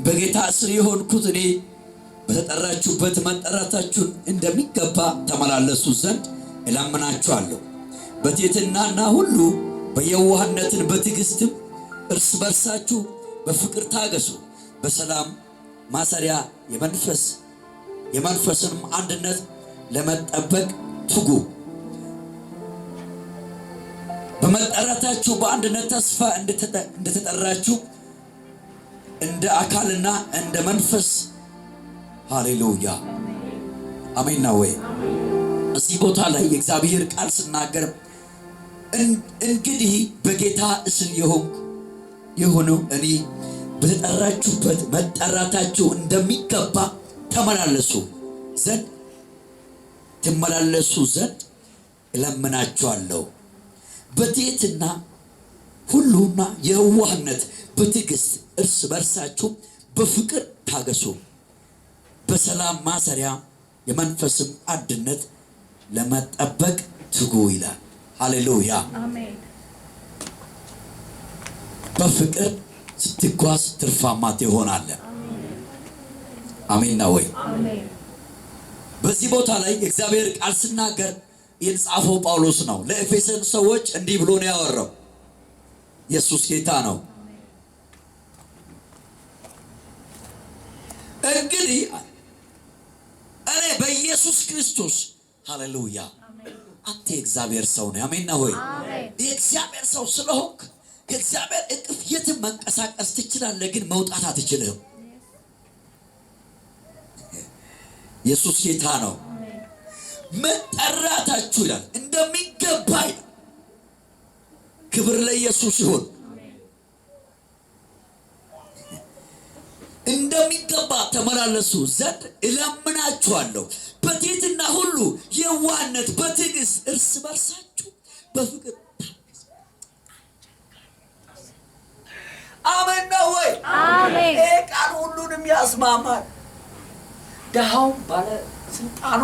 በጌታ ስር የሆንኩት እኔ በተጠራችሁበት መጠራታችሁን እንደሚገባ ተመላለሱ ዘንድ እለምናችኋለሁ። በትሕትናና ሁሉ በየዋህነትን በትዕግሥትም እርስ በርሳችሁ በፍቅር ታገሱ። በሰላም ማሰሪያ የመንፈስንም አንድነት ለመጠበቅ ትጉ። በመጠራታችሁ በአንድነት ተስፋ እንደተጠራችሁ እንደ አካልና እንደ መንፈስ። ሃሌሉያ አሜን ነው ወይ? እዚህ ቦታ ላይ የእግዚአብሔር ቃል ሲናገር እንግዲህ በጌታ እስር የሆነው እኔ በተጠራችሁበት መጠራታችሁ እንደሚገባ ትመላለሱ ዘንድ እለምናችኋለሁ። በትሕትና ሁሉና የዋህነት በትዕግሥት እርስ በርሳችሁ በፍቅር ታገሱ። በሰላም ማሰሪያ የመንፈስም አንድነት ለመጠበቅ ትጉ ይላል። ሃሌሉያ አሜን። በፍቅር ስትጓዝ ትርፋማ ትሆናለህ። አሜን ነው ወይ? አሜን። በዚህ ቦታ ላይ የእግዚአብሔር ቃል ሲናገር የጻፈው ጳውሎስ ነው። ለኤፌሶን ሰዎች እንዲህ ብሎ ነው ያወራው። ኢየሱስ ጌታ ነው። እንግዲህ እኔ በኢየሱስ ክርስቶስ ሃሌሉያ አንተ የእግዚአብሔር ሰው ነህ። አሜን ነው ወይ? የእግዚአብሔር ሰው ስለሆንክ ከእግዚአብሔር እቅፍ የትም መንቀሳቀስ ትችላለህ፣ ግን መውጣት አትችልም። ኢየሱስ ጌታ ነው። መጠራታችሁ ይላል እንደሚገባ ይላል። ክብር ለኢየሱስ ይሁን። እንደሚገባ ተመላለሱ ዘንድ እለምናችኋለሁ። በትሕትና ሁሉ የዋህነት በትዕግሥት እርስ በርሳችሁ በፍቅር። አሜን ነው ወይ? አሜን። ይሄ ቃል ሁሉንም ያስማማል። ደሃውም ባለ ስልጣኑ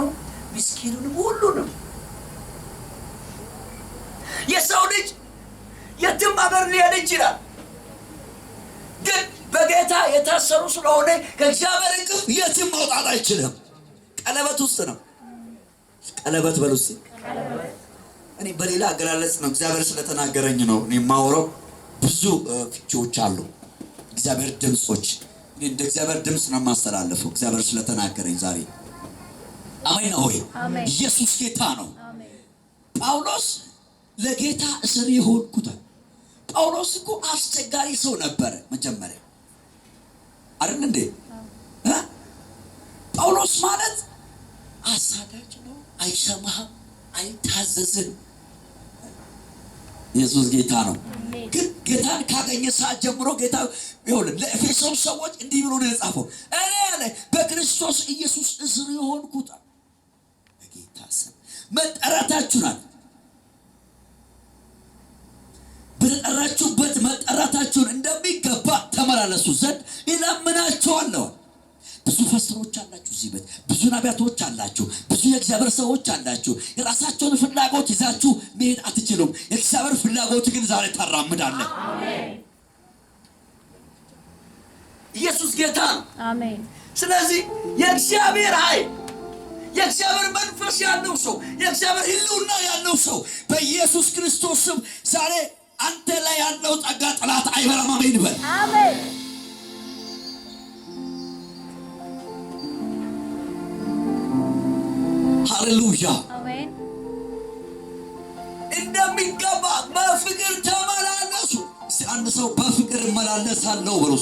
ምስኪኑንም ሁሉንም። የሰው ልጅ የትም አገር ሊሄድ ይችላል፣ ግን በጌታ የታሰሩ ስለሆነ ከእግዚአብሔር እቅፍ የትም መውጣት አይችልም። ቀለበት ውስጥ ነው። ቀለበት በሉ እስኪ። እኔ በሌላ አገላለጽ ነው፣ እግዚአብሔር ስለተናገረኝ ነው እኔ የማወራው። ብዙ ፍቺዎች አሉ፣ እግዚአብሔር ድምጾች። እኔ እንደ እግዚአብሔር ድምጽ ነው የማስተላለፈው፣ እግዚአብሔር ስለተናገረኝ ዛሬ። አሜን ነው ወይ? ኢየሱስ ጌታ ነው። ጳውሎስ ለጌታ እስር የሆንኩት። ጳውሎስ እኮ አስቸጋሪ ሰው ነበረ መጀመሪያ አይደል እንዴ? ጳውሎስ ማለት አሳዳጅ ነው፣ አይሰማህም፣ አይታዘዝም። ኢየሱስ ጌታ ነው። ግን ጌታን ካገኘ ሰዓት ጀምሮ ጌታ ይሁን ለኤፌሶን ሰዎች እንዲህ ብሎ ነው የጻፈው። እኔ ያለ በክርስቶስ ኢየሱስ እስር የሆንኩት በጌታ ስም መጠራታችሁ ናት። በተጠራችሁበት መጠራታችሁን እንደሚገባ ተመላለሱ ዘንድ እለምናችኋለሁ። ብዙ ፈስተሮች አላችሁ እዚህ ቤት፣ ብዙ ነቢያቶች አላችሁ፣ ብዙ የእግዚአብሔር ሰዎች አላችሁ። የራሳቸውን ፍላጎት ይዛችሁ መሄድ አትችሉም። የእግዚአብሔር ፍላጎት ግን ዛሬ ታራምዳለህ። አሜን። ኢየሱስ ጌታ ነው። አሜን። ስለዚህ የእግዚአብሔር ኃይል፣ የእግዚአብሔር መንፈስ ያለው ሰው፣ የእግዚአብሔር ሕልውና ያለው ሰው በኢየሱስ ክርስቶስ ስም ዛሬ አንተ ላይ ያለው ጸጋ ጠላት አይበላም። አሜን በል። አሜን። ሃሌሉያ አሜን። እንደሚገባ በፍቅር ተመላለሱ። አንድ ሰው በፍቅር እመላለሳለሁ ብሎ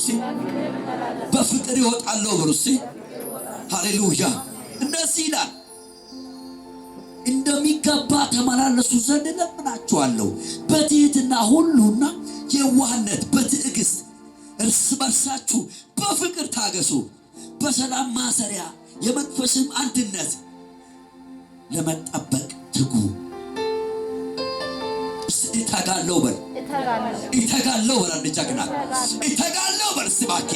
በፍቅር ይወጣለሁ ብሎ ሃሌሉያ እንደዚህ ይላል። እንደሚገባ ተመላለሱ ዘንድ እለምናችኋለሁ። በትሕትና ሁሉና የዋህነት በትዕግሥት እርስ በርሳችሁ በፍቅር ታገሱ። በሰላም ማሰሪያ የመንፈስም አንድነት ለመጠበቅ ትጉ። እተጋለሁ በል። እተጋለሁ በል። አንድ ጀግና እተጋለሁ በል። ስባኬ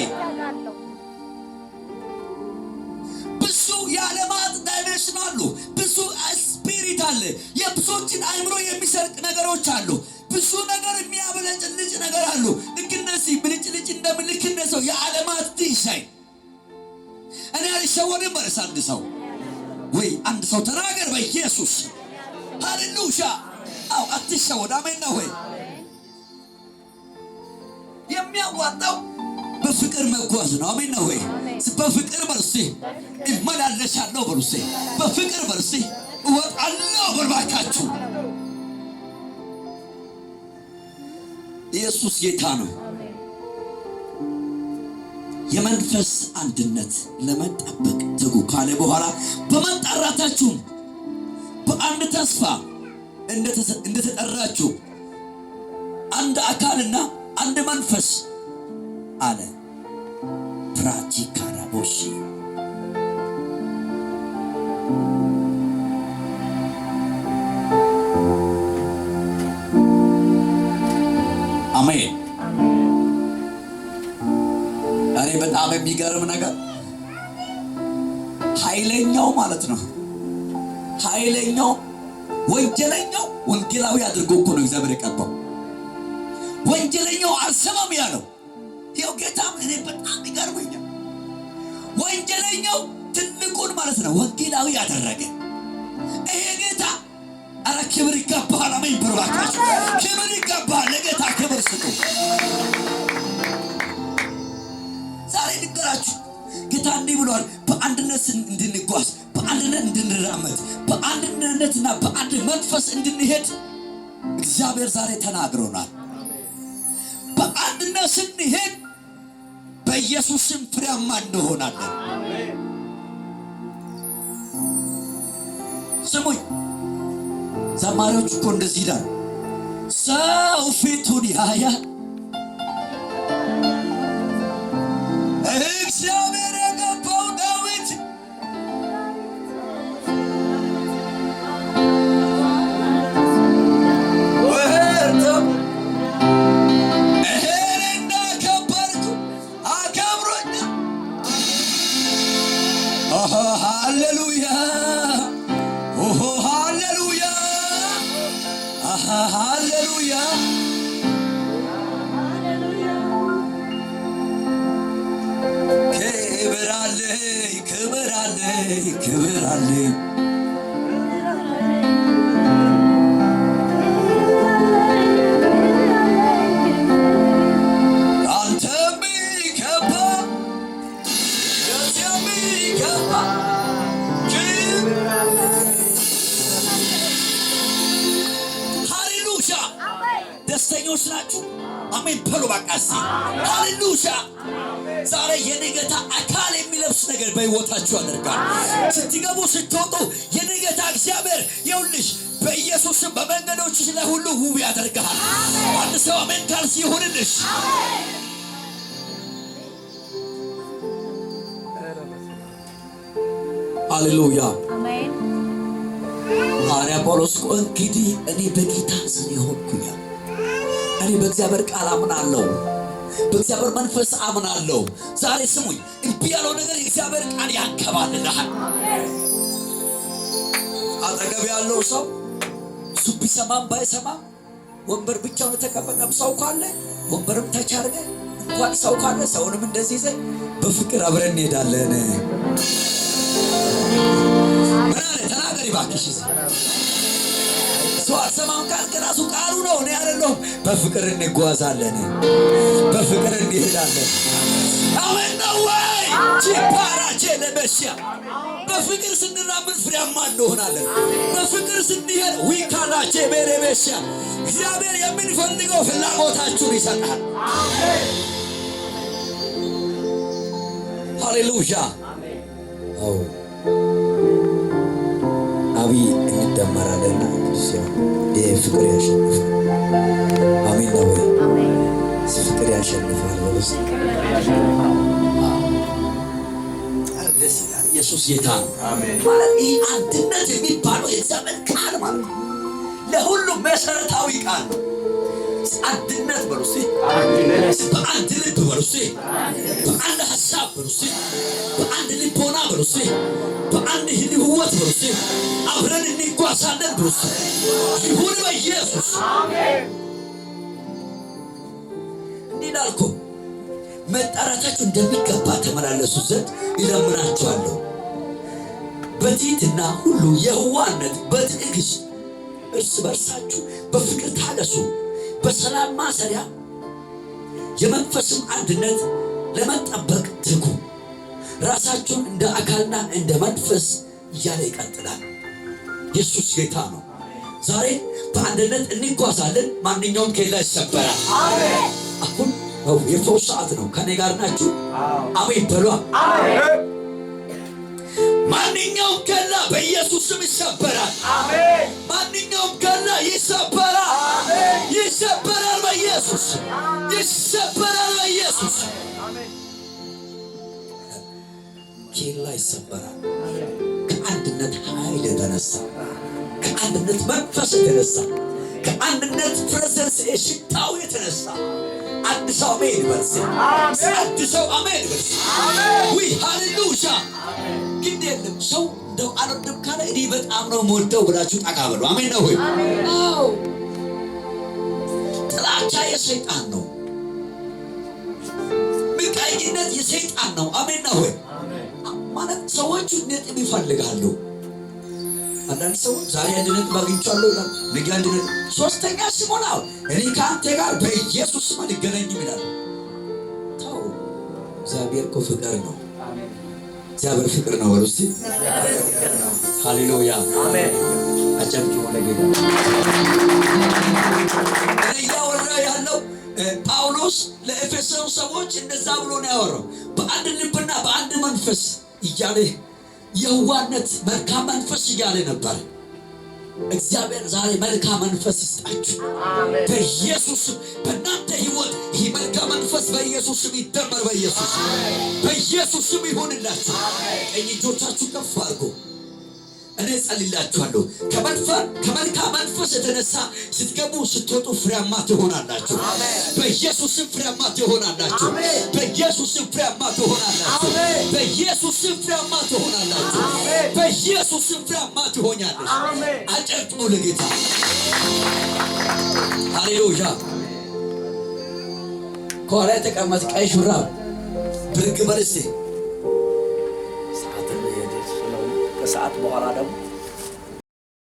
ብዙ የዓለማት ዳይሜንሽን አሉ። ብዙ ስፒሪት አለ። የብዙዎችን አእምሮ የሚሰርቅ ነገሮች አሉ። ብዙ ነገር የሚያበለጭልጭ ነገር አሉ። ልክ እንደ እንደዚህ ብልጭልጭ እንደምልክነሰው የዓለማት ዲዛይን እኔ አልሸወድም ማለት አንድ ሰው ወይ አንድ ሰው ተናገር በኢየሱስ ሃሌሉያ። አው አትሸወድ። አሜን ነው ወይ? የሚያዋጣው በፍቅር መጓዝ ነው። አሜን ነው ወይ? በፍቅር በርሲ እመላለሳለሁ በርሲ በፍቅር በርሲ እወጣለሁ በርባካችሁ። ኢየሱስ ጌታ ነው። የመንፈስ አንድነት ለመጠበቅ ትጉ ካለ በኋላ በመጣራታችሁ በአንድ ተስፋ እንደተጠራችሁ አንድ አካልና አንድ መንፈስ አለ። ፕራቲካራቦሺ አሜን። እኔ በጣም የሚገርም ነገር ኃይለኛው ማለት ነው ኃይለኛው ወንጀለኛው ወንጌላዊ አድርጎ እኮ ነው እግዚአብሔር የቀባው። ወንጀለኛው አልሰማም ያለው ይኸው ጌታም እኔ በጣም ይገርመኛል። ወንጀለኛው ትልቁን ማለት ነው ወንጌላዊ ያደረገ ይሄ ጌታ። አረ ክብር ይገባል። አሜን ብሩካችሁ ክብር ይገባል። ለጌታ ክብር ስጡ። ዛሬ ንገራችሁ ጌታ እንዲህ ብሏል፣ በአንድነት እንድንጓዝ፣ በአንድነት እንድንራመድ፣ በአንድነትና በአንድ መንፈስ እንድንሄድ እግዚአብሔር ዛሬ ተናግሮናል። በአንድነት ስንሄድ በኢየሱስ ስም ፍሬያማ እንሆናለን። ስሙኝ፣ ዘማሪዎች እኮ እንደዚህ ይላል፣ ሰው ፊቱን ያያል እግዚአብሔር የገባው ዳዊት ሃሌሉያ ሃሌሉያ ሃሌሉያ። ክብር አለኝ ክብር አለኝ ክብር አለኝ ደስተኞች ናችሁ? አሜን በሉ ባቃሲ ሃሌሉያ። ዛሬ የነገታ አካል የሚለብስ ነገር በሕይወታችሁ ያደርጋል። ስትገቡ ስትወጡ የነገታ እግዚአብሔር ይሁንልሽ በኢየሱስ ስም በመንገዶችሽ ላይ ሁሉ ውብ ያደርጋል። አንድ ሰው አሜን ካልሲ ይሁንልሽ። ሃሌሉያ አሜን። ሐዋርያ ጳውሎስ እንግዲህ እኔ በጌታ ስም ሆንኩኝ፣ እኔ በእግዚአብሔር ቃል አምናለሁ፣ በእግዚአብሔር መንፈስ አምናለሁ። ዛሬ ስሙኝ፣ እምቢ ያለው ነገር የእግዚአብሔር ቃል ያንከባልልሃል። አጠገብ ያለው ሰው እሱ ቢሰማም ባይሰማም ወንበር ብቻውን የተቀመጠም ሰው ካለ ወንበርም ተቻርገ እንኳን ሰው ካለ ሰውንም እንደዚህ ይዘህ በፍቅር አብረን እንሄዳለን። ምን አለ ተናገሪ ባክሽ። ሰው አሰማም ካልክ ራሱ ቃሉ ነው፣ እኔ አይደለሁም። በፍቅር እንጓዛለን፣ በፍቅር እንሄዳለን። አሜን ነው ወይ? ቺፓራቼ ለበሽያ በፍቅር ስንራመድ ፍሬያማ እንሆናለን። በፍቅር ስንሄድ ዊካላቼ በረበሽያ እግዚአብሔር የሚፈልገው ፍላጎታችሁን ይሰጣል። ሃሌሉያ አቢ እንደማራለና ፍቅር ያሸንፋል። አሜን ነው ወይ? ፍቅር ያሸንፋል። ወለስ ደስ ይላል። ኢየሱስ ጌታ ነው። ማለት ይህ አንድነት የሚባለው የእግዚአብሔር ቃል ማለት ነው። ለሁሉም መሰረታዊ ቃል ነው። አንድነት በሩሲ በአንድ ልብ በሩሲ በአንድ ሐሳብ በሩሲ በአንድ ልቦና በሩሲ በአንድ ህይወት በሩሲ አብረን እንጓዛለን በሩሲ ይሁን በኢየሱስ አሜን። እንዲላልኩ መጣራታችሁ እንደሚገባ ተመላለሱ ዘንድ ይለምናችኋለሁ። በትሕትና ሁሉ የዋህነት በትዕግስት እርስ በርሳችሁ በፍቅር ታገሱ። በሰላም ማሰሪያ የመንፈስም አንድነት ለመጠበቅ ትጉ። ራሳችሁን እንደ አካልና እንደ መንፈስ እያለ ይቀጥላል። ኢየሱስ ጌታ ነው። ዛሬ በአንድነት እንጓዛለን። ማንኛውም ኬላ ይሰበራል። አሁን የፈውስ ሰዓት ነው። ከኔ ጋር ናችሁ? አሜን በሉ። ማንኛውም ኬላ በኢየሱስ ስም ይሰበራል። ማንኛውም ኬላ ይሰበራል። ይሰበራል በኢየሱስ ይሰበራል በኢየሱስ። ኬላ ይሰበራል ከአንድነት ኃይል የተነሳ፣ ከአንድነት መንፈስ የተነሳ፣ ከአንድነት ፕሬዘንስ የሽታው የተነሳ። አንድ ሰው አሜን በርስ። አንድ ሰው አሜን በርስ። ዊ ሃሌሉያ። ግን የለም ሰው እንደው አልወድም ካለ እኔ በጣም ነው የምወደው ብላችሁ ጠጋ በሉ። አሜን ነው ወይ? አዎ። ጥላቻ የሰይጣን ነው። ምቀኝነት የሰይጣን ነው። አሜን ነው ወይ? ማለት ሰዎቹ ነጥብ ይፈልጋሉ። አንዳንድ ሰዎች ዛሬ አንድነት አግኝቻለሁ ይላል፣ ነገ አንድነት፣ ሶስተኛ ሲሞላው እኔ ከአንተ ጋር በኢየሱስ ስም አልገናኝም ይላል። ተው፣ እግዚአብሔር እኮ ፍቅር ነው። እግዚአብሔር ፍቅር ነው። በሉ እስቲ ሃሌሉያ አሜን። አጨብጭቡ ለጌታ። እኔ እያወራ ያለው ጳውሎስ ለኤፌሶን ሰዎች እንደዛ ብሎ ነው ያወራው። በአንድ ልብና በአንድ መንፈስ እያለ የዋህነት መልካም መንፈስ እያለ ነበር። እግዚአብሔር ዛሬ መልካም መንፈስ ይስጣችሁ በኢየሱስ። በእናንተ ህይወት ይህ መልካም መንፈስ በኢየሱስ ስም ይደመር። በኢየሱስ ስም ይሆንላችሁ። ቀኝ እጆቻችሁ ከፍ አድርጉ። እኔ ጸልላችኋለሁ። ከመልካም መንፈስ የተነሳ ስትገቡ ስትወጡ ፍሬያማ ትሆናላችሁ። በኢየሱስ ስም ፍሬያማ ትሆናላችሁ። በኢየሱስ ስም ፍሬያማ ትሆናላችሁ። በኢየሱስ ስም ፍሬያማ ትሆናላችሁ። በኢየሱስ ስም ፍሬያማ ትሆኛለሽ። አጨብጭቡ ለጌታ። ሃሌሉያ። ከኋላ የተቀመጥ ቀይ ሹራብ ብርቅ በል እስቲ። ከሰዓት በኋላ ደግሞ